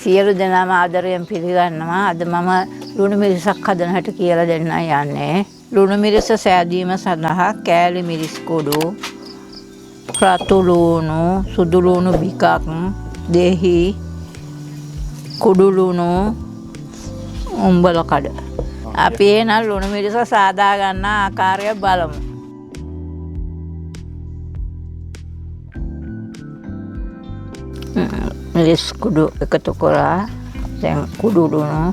සියලු දෙනාම ආදරයෙන් පිළිගන්නවා. අද මම ලුණු මිරිසක් හදන හැටි කියලා දෙන්නයි යන්නේ. ලුණු මිරිස සෑදීම සඳහා කෑලි මිරිස් කුඩු, රතු ලුණු, සුදු ලුණු බිකක්, දෙහි, කුඩු ලුණු, බලකඩ. අපි එහෙනම් ලුණු මිරිස සාදා ගන්න ආකාරය බලමු. මිරිස් කුඩු එකතු කරා දැන් කුඩු ලුණු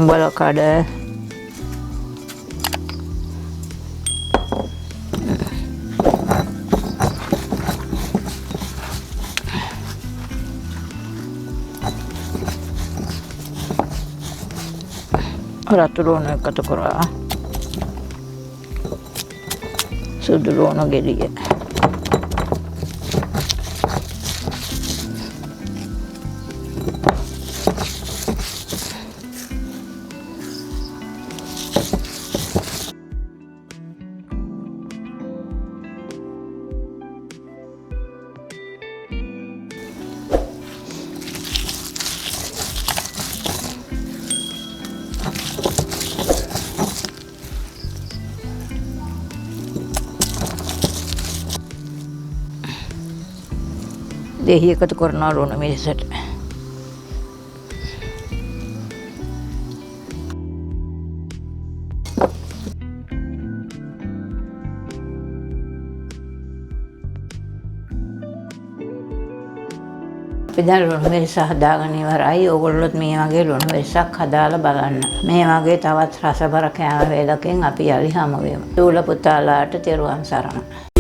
බලකඩ රතු ලුණු එකතු කරා සුදු ලුණු ගෙඩිය දෙහි එකතු කරනවා ලුණු මිරිසට. අපි දැන් ලුණු මිරිස හදාගෙන ඉවරයි. ඕගොල්ලොත් මේ වගේ ලුණු මිරිසක් හදාලා බලන්න. මේ වගේ තවත් රසබර කෑම වේලකින් අපි යලි හමු වෙමු. දූල පුතාලාට තෙරුවන් සරණයි.